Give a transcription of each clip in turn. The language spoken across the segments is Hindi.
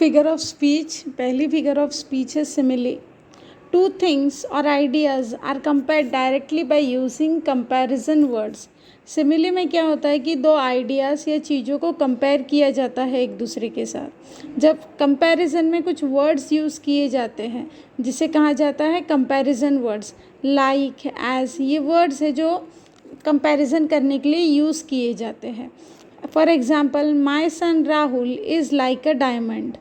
फिगर ऑफ स्पीच, पहली फिगर ऑफ स्पीच है सिमिली। टू थिंग्स और ideas are compared directly by using comparison words. Simile में क्या होता है कि दो आइडियाज़ या चीज़ों को कंपेयर किया जाता है एक दूसरे के साथ। जब कंपैरिजन में कुछ वर्ड्स यूज़ किए जाते हैं जिसे कहा जाता है कंपैरिजन वर्ड्स। लाइक, एज, ये वर्ड्स है जो कंपैरिजन करने के लिए यूज़ किए जाते हैं। For example, my son Rahul is like a diamond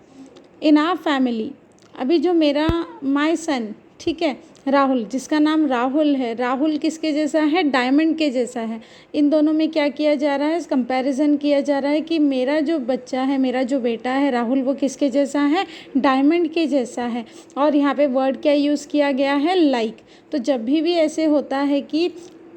in our family. अभी जो मेरा माई सन, ठीक है, राहुल, जिसका नाम राहुल है, राहुल किसके जैसा है? डायमंड के जैसा है। इन दोनों में क्या किया जा रहा है? कंपैरिजन किया जा रहा है कि मेरा जो बच्चा है, मेरा जो बेटा है राहुल, वो किसके जैसा है? डायमंड के जैसा है। और यहाँ पे वर्ड क्या यूज़ किया गया है? लाइक। तो जब भी ऐसे होता है कि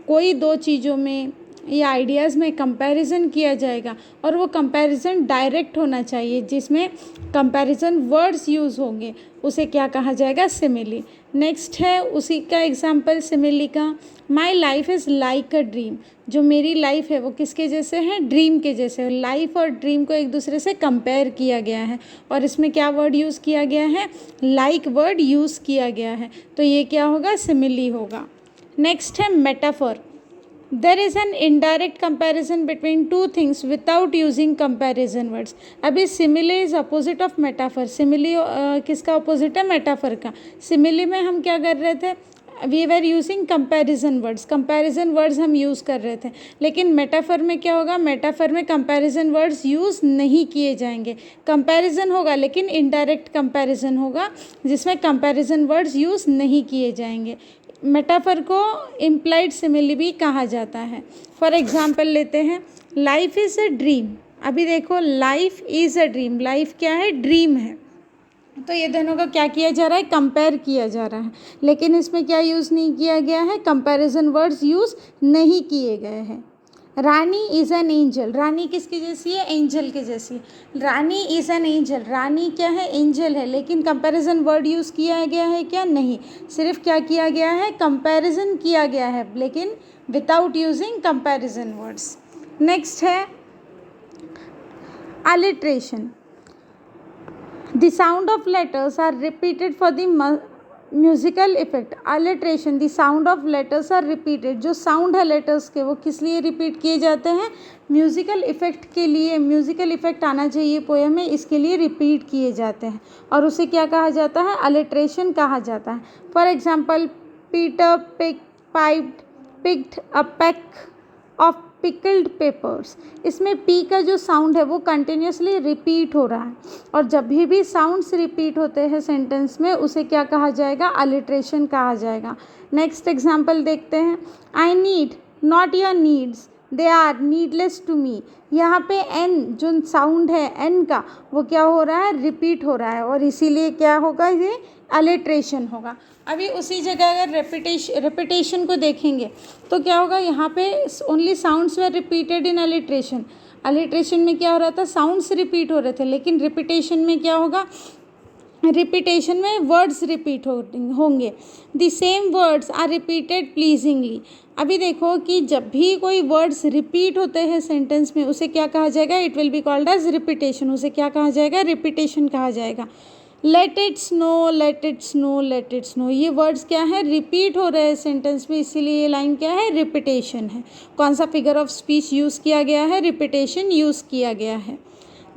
कोई दो चीज़ों में या आइडियाज़ में कंपैरिजन किया जाएगा और वो कंपैरिजन डायरेक्ट होना चाहिए, जिसमें कंपैरिजन वर्ड्स यूज़ होंगे, उसे क्या कहा जाएगा? सिमिली। नेक्स्ट है उसी का एग्जांपल सिमिली का, my life is like a dream. जो मेरी लाइफ है वो किसके जैसे है? ड्रीम के जैसे। लाइफ और ड्रीम को एक दूसरे से कंपेयर किया गया है और इसमें क्या वर्ड यूज़ किया गया है? लाइक वर्ड यूज़ किया गया है। तो ये क्या होगा? सिमिली होगा। नेक्स्ट है metaphor. There is an indirect comparison between two things without using comparison words. अभी simile is opposite of metaphor. simile किसका opposite है? metaphor का। simile में हम क्या कर रहे थे? We were using comparison words. comparison words हम use कर रहे थे, लेकिन metaphor में क्या होगा? metaphor में comparison words use नहीं किए जाएंगे। comparison होगा लेकिन indirect comparison होगा जिसमें comparison words use नहीं किए जाएंगे। मेटाफर को इम्प्लाइड सिमिली भी कहा जाता है। फॉर एग्जाम्पल लेते हैं, लाइफ इज़ अ ड्रीम। अभी देखो, life is a dream, life क्या है? ड्रीम है। तो ये दोनों का क्या किया जा रहा है? कंपेयर किया जा रहा है, लेकिन इसमें क्या यूज़ नहीं किया गया है? कंपैरिजन वर्ड्स यूज़ नहीं किए गए हैं। रानी इज़ एन एंजल। रानी किसकी जैसी है? एंजल के जैसी। रानी इज़ एन एंजल, रानी क्या है? एंजल है, लेकिन कंपैरिजन वर्ड यूज़ किया गया है क्या? नहीं। सिर्फ क्या किया गया है? कंपैरिजन किया गया है, लेकिन without using comparison words. Next है alliteration. The sound of letters are repeated for the musical effect. Alliteration, the sound of letters are repeated. जो साउंड है लेटर्स के वो किस लिए रिपीट किए जाते हैं? म्यूजिकल इफेक्ट के लिए। म्यूजिकल इफेक्ट आना चाहिए पोएम में, इसके लिए रिपीट किए जाते हैं और उसे क्या कहा जाता है? अलिट्रेशन कहा जाता है। For example, Peter picked a pick of pickled papers. इसमें पी का जो साउंड है वो कंटिन्यूसली रिपीट हो रहा है, और जब भी साउंड्स रिपीट होते हैं सेंटेंस में उसे क्या कहा जाएगा? अलिट्रेशन कहा जाएगा। नेक्स्ट एग्जांपल देखते हैं, I need not your needs, they are needless to me. यहाँ पे एन जो साउंड है एन का वो क्या हो रहा है? रिपीट हो रहा है, और इसीलिए क्या होगा? ये अलिट्रेशन होगा। अभी उसी जगह अगर रेपिटेशन को देखेंगे तो क्या होगा? यहाँ पे only sounds were repeated in alliteration. Alliteration में क्या हो रहा था? साउंड्स रिपीट हो रहे थे, लेकिन रिपीटेशन में क्या होगा? रिपीटेशन में वर्ड्स रिपीट होंगे। The same words are repeated pleasingly. अभी देखो कि जब भी कोई वर्ड्स रिपीट होते हैं सेंटेंस में उसे क्या कहा जाएगा? It will be called as repetition. उसे क्या कहा जाएगा? रिपीटेशन कहा जाएगा। Let it snow, let it snow, let it snow, ये वर्ड्स क्या है? रिपीट हो रहे हैं सेंटेंस में, इसीलिए ये लाइन क्या है? रिपीटेशन है। कौन सा फिगर ऑफ स्पीच यूज़ किया गया है? रिपीटेशन यूज़ किया गया है।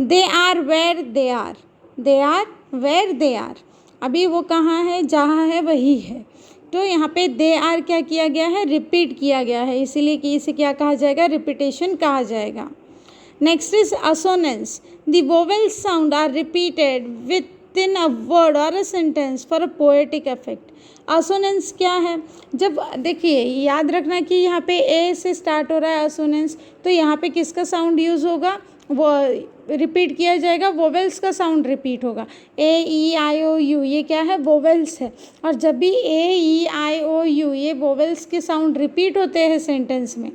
They are where they are, they are where they are. अभी वो कहाँ है? जहाँ है वही है। तो यहाँ पे दे आर क्या किया गया है? रिपीट किया गया है, इसीलिए कि इसे क्या कहा जाएगा? रिपीटेशन कहा जाएगा। Next is assonance. The vowels sound are repeated within a word और a sentence for a poetic effect. Assonance क्या है? जब देखिए, याद रखना कि यहाँ पे ए से स्टार्ट हो रहा है असोनेंस, तो यहाँ पे किसका साउंड यूज़ होगा? वो रिपीट किया जाएगा, वोवेल्स का साउंड रिपीट होगा। ए ई आई ओ यू, ये क्या है? वोवेल्स है। और जब भी ए ई आई ओ यू ये वोवेल्स के साउंड रिपीट होते हैं सेंटेंस में,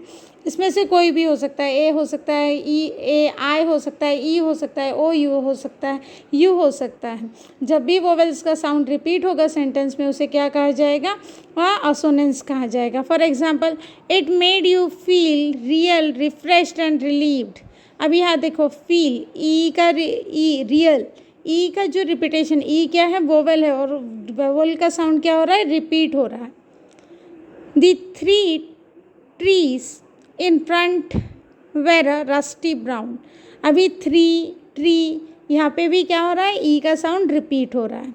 इसमें से कोई भी हो सकता है, ए हो सकता है, ई ए आई हो सकता है, ई हो सकता है, ओ यू हो सकता है, यू हो सकता है। जब भी वोवेल्स का साउंड रिपीट होगा सेंटेंस में उसे क्या कहा जाएगा? वह असोनेंस कहा जाएगा। For example, it made you feel real, refreshed and relieved. अब यहाँ देखो, फील, ई का ई रियल, ई का जो रिपीटेशन, ई क्या है, वोवेल है, और वोवेल का साउंड क्या हो रहा है, रिपीट हो रहा है। The 3 trees in front were a rusty brown। अभी 3 ट्री, यहाँ पे भी क्या हो रहा है, ई का साउंड रिपीट हो रहा है।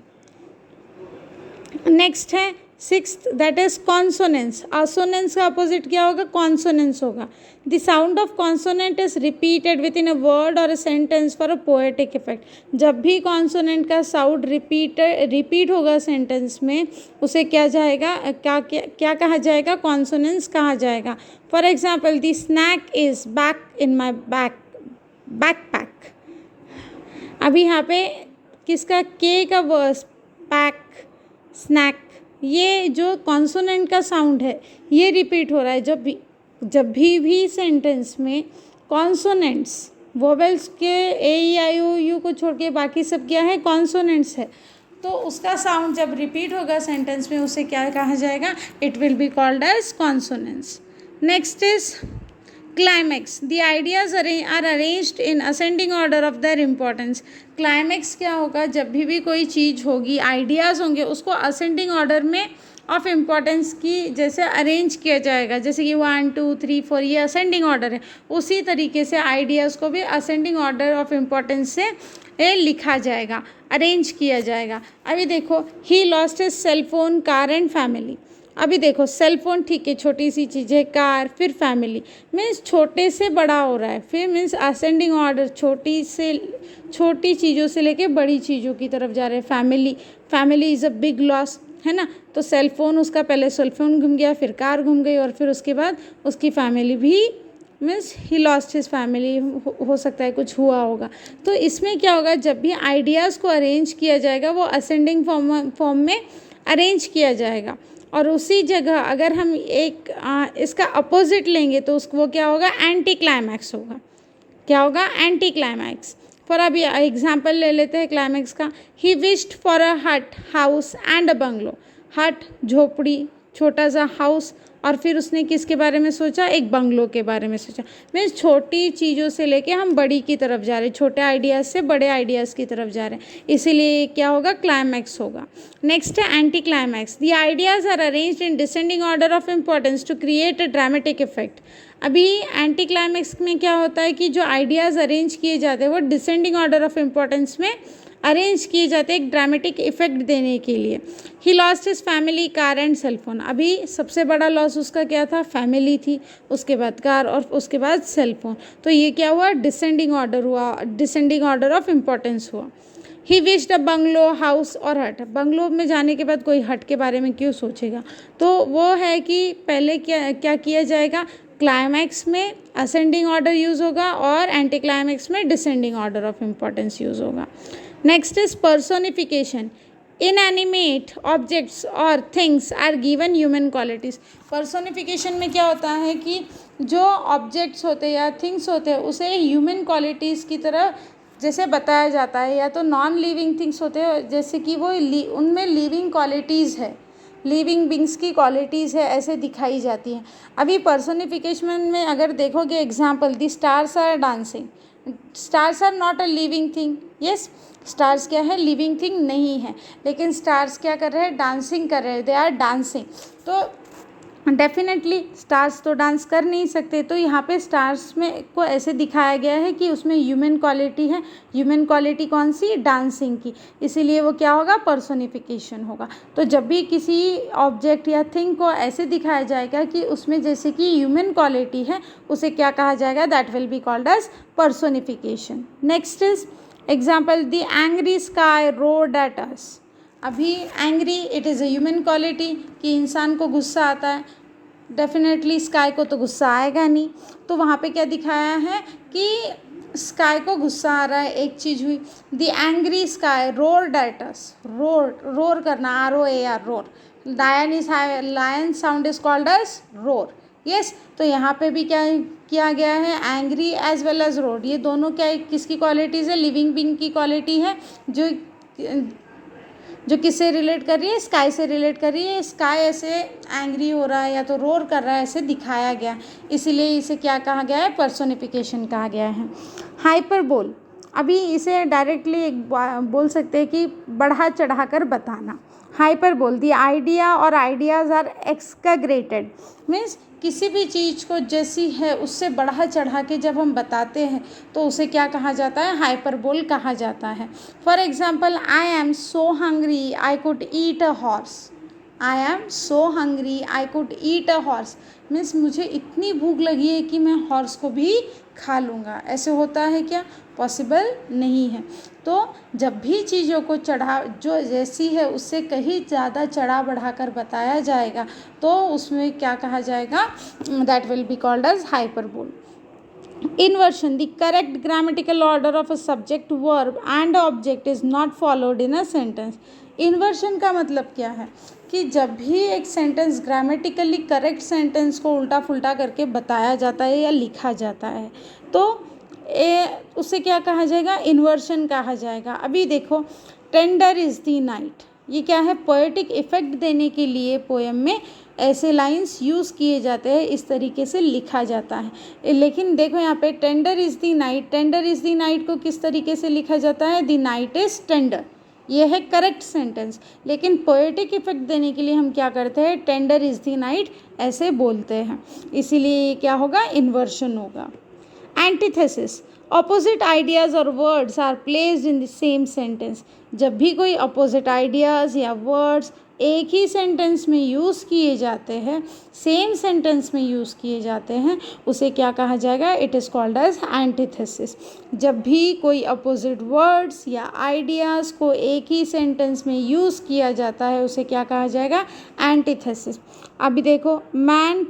नेक्स्ट है 6th, दैट इज कॉन्सोनेंस। असोनेंस का अपोजिट क्या होगा, कॉन्सोनेंस होगा। The sound of consonant is repeated within a word और a sentence for a poetic effect. जब भी कॉन्सोनेंट का साउंड रिपीट होगा सेंटेंस में, उसे क्या जाएगा, क्या कहा जाएगा, कॉन्सोनेंस कहा जाएगा। For example, the snake is back in my backpack. अभी यहाँ पे किसका, के का वर्स, पैक, स्नैक, ये जो कॉन्सोनेंट का साउंड है ये रिपीट हो रहा है। जब भी सेंटेंस में कॉन्सोनेंट्स, वोवेल्स के ए ई आई ओ यू को छोड़ के बाकी सब क्या है, कॉन्सोनेंट्स है, तो उसका साउंड जब रिपीट होगा सेंटेंस में, उसे क्या कहा जाएगा, it will be called as consonants. Next is climax. The ideas are arranged in ascending order of their importance. Climax क्या होगा, जब भी कोई चीज़ होगी, आइडियाज़ होंगे, उसको असेंडिंग ऑर्डर में ऑफ इम्पोर्टेंस की जैसे अरेंज किया जाएगा, जैसे कि 1 2 3 4 ये असेंडिंग ऑर्डर है, उसी तरीके से आइडियाज़ को भी असेंडिंग ऑर्डर ऑफ इम्पोर्टेंस से लिखा जाएगा, अरेंज किया जाएगा। अभी देखो, he lost his cell phone, car and family. अभी देखो, सेल फोन ठीक है, छोटी सी चीज़ है, कार, फिर फैमिली, मीन्स छोटे से बड़ा हो रहा है, फिर मीन्स असेंडिंग ऑर्डर, छोटी चीज़ों से लेके बड़ी चीज़ों की तरफ जा रहे हैं। Family is a big loss, है ना। तो सेल फोन, उसका पहले सेल फोन घूम गया, फिर कार घूम गई, और फिर उसके बाद उसकी फैमिली भी, means he lost his family, हो सकता है कुछ हुआ होगा। तो इसमें क्या होगा, जब भी आइडियाज़ को अरेंज किया जाएगा, वो असेंडिंग फॉर्म में अरेंज किया जाएगा, और उसी जगह अगर हम इसका अपोजिट लेंगे तो वो क्या होगा, एंटी क्लाइमैक्स होगा। क्या होगा, एंटी क्लाइमैक्स। फॉर अभी एग्जाम्पल ले लेते हैं क्लाइमैक्स का। ही विश्ड फॉर अ हट, हाउस एंड अ बंगलो। हट, झोपड़ी, छोटा सा हाउस, और फिर उसने किसके बारे में सोचा, एक बंगलो के बारे में सोचा। मीन्स छोटी चीज़ों से लेके हम बड़ी की तरफ जा रहे हैं, छोटे आइडियाज़ से बड़े आइडियाज़ की तरफ जा रहे हैं, इसीलिए क्या होगा, क्लाइमैक्स होगा। नेक्स्ट है anti climax. The ideas are arranged in descending order of importance to create a dramatic effect. अभी एंटी क्लाइमैक्स में क्या होता है कि जो आइडियाज़ अरेंज किए जाते हैं वो डिसेंडिंग ऑर्डर ऑफ इम्पोर्टेंस में अरेंज किए जाते हैं, एक ड्रामेटिक इफेक्ट देने के लिए। He lost his family, car and cell phone. अभी सबसे बड़ा लॉस उसका क्या था, फैमिली थी, उसके बाद कार, और उसके बाद सेल फोन। तो ये क्या हुआ, डिसेंडिंग ऑर्डर हुआ, डिसेंडिंग ऑर्डर ऑफ इम्पोर्टेंस हुआ। He wished a bungalow, house और हट। बंगलो में जाने के बाद कोई हट के बारे में क्यों सोचेगा, तो वो है कि पहले क्या किया जाएगा, क्लाइमैक्स में असेंडिंग ऑर्डर यूज़ होगा और एंटी क्लाइमैक्स में descending order of importance use होगा। Next is personification. Inanimate objects और things are given human qualities. Personification में क्या होता है कि जो ऑब्जेक्ट्स होते हैं या थिंग्स होते हैं उसे ह्यूमन क्वालिटीज़ की तरह जैसे बताया जाता है, या तो नॉन लिविंग थिंग्स होते हैं जैसे कि वो उनमें लिविंग क्वालिटीज़ है, लिविंग बींग्स की क्वालिटीज़ है, ऐसे दिखाई जाती हैं। अभी पर्सोनिफिकेशन में अगर देखोगे example, the stars are dancing. Stars are not a living thing, yes, stars क्या है, लिविंग थिंग नहीं है, लेकिन स्टार्स क्या कर रहे हैं, डांसिंग कर रहे हैं, दे आर डांसिंग। तो डेफिनेटली स्टार्स तो डांस कर नहीं सकते, तो यहाँ पे स्टार्स में को ऐसे दिखाया गया है कि उसमें ह्यूमन क्वालिटी है। ह्यूमन क्वालिटी कौन सी, डांसिंग की, इसीलिए वो क्या होगा, पर्सोनिफिकेशन होगा। तो जब भी किसी ऑब्जेक्ट या थिंग को ऐसे दिखाया जाएगा कि उसमें जैसे कि ह्यूमन क्वालिटी है, उसे क्या कहा जाएगा, that will be called as personification. Next is example, the angry sky rode at us. अभी angry, it is a human quality, कि इंसान को गुस्सा आता है, डेफिनेटली स्काई को तो गुस्सा आएगा नहीं, तो वहाँ पे क्या दिखाया है कि स्काई को गुस्सा आ रहा है, एक चीज़ हुई। The angry sky roared at us. Roar करना, ROAR, roar. Lion sound is called as roar, yes. तो यहाँ पे भी क्या किया गया है, angry as well as roar, ये दोनों क्या किसकी क्वालिटीज़ है, लिविंग बीइंग की क्वालिटी है, जो किससे रिलेट कर रही है, स्काई से रिलेट कर रही है। स्काई ऐसे एंग्री हो रहा है या तो रोर कर रहा है, ऐसे दिखाया गया, इसीलिए इसे क्या कहा गया है, पर्सोनिफिकेशन कहा गया है। हाइपरबोल, अभी इसे डायरेक्टली एक बोल सकते हैं कि बढ़ा चढ़ा कर बताना। हाइपरबोल, द आइडिया और आइडियाज़ आर एक्सग्रेटेड, मीन्स किसी भी चीज़ को जैसी है उससे बढ़ा चढ़ा के जब हम बताते हैं तो उसे क्या कहा जाता है, हाइपरबोल कहा जाता है। For example, I am so hungry I could eat a horse. I am so hungry I could eat a horse, means मुझे इतनी भूख लगी है कि मैं हॉर्स को भी खा लूँगा। ऐसे होता है क्या, पॉसिबल नहीं है। तो जब भी चीज़ों को चढ़ा, जो जैसी है उससे कहीं ज़्यादा चढ़ा बढ़ा कर बताया जाएगा तो उसमें क्या कहा जाएगा, that will be called as hyperbole. Inversion, the correct grammatical order of a subject, verb and object is not followed in a sentence. Inversion का मतलब क्या है कि जब भी एक सेंटेंस ग्रामेटिकली करेक्ट सेंटेंस को उल्टा फुल्टा करके बताया जाता है या लिखा जाता है तो उसे क्या कहा जाएगा, इन्वर्शन कहा जाएगा। अभी देखो, टेंडर इज़ द नाइट, ये क्या है, पोएटिक इफेक्ट देने के लिए पोएम में ऐसे लाइंस यूज़ किए जाते हैं, इस तरीके से लिखा जाता है। लेकिन देखो यहाँ पे tender is the night, tender is the night को किस तरीके से लिखा जाता है, द नाइट इज़ टेंडर, ये है करेक्ट सेंटेंस। लेकिन पोएटिक इफेक्ट देने के लिए हम क्या करते हैं, टेंडर इज़ द नाइट ऐसे बोलते हैं, इसीलिए क्या होगा, इन्वर्शन होगा। एंटीथेसिस, ऑपोजिट आइडियाज़ और words are placed in the same sentence. जब भी कोई ऑपोजिट आइडियाज़ या वर्ड्स एक ही सेंटेंस में यूज़ किए जाते हैं, सेम सेंटेंस में यूज़ किए जाते हैं, उसे क्या कहा जाएगा, it is called as antithesis. जब भी कोई अपोजिट वर्ड्स या आइडियाज़ को एक ही सेंटेंस में यूज़ किया जाता है उसे क्या कहा जाएगा, एंटीथेसिस। अभी देखो, man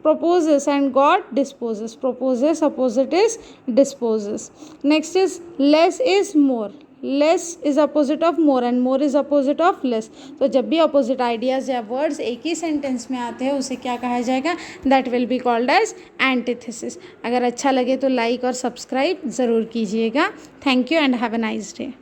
proposes and God disposes. Proposes, opposite is disposes. Next is less is more. Less is opposite of more and more is opposite of less. तो जब भी अपोजिट आइडियाज़ या वर्ड्स एक ही सेंटेंस में आते हैं उसे क्या कहा जाएगा, that will be called as antithesis. अगर अच्छा लगे तो लाइक और सब्सक्राइब ज़रूर कीजिएगा। Thank you and have a nice day.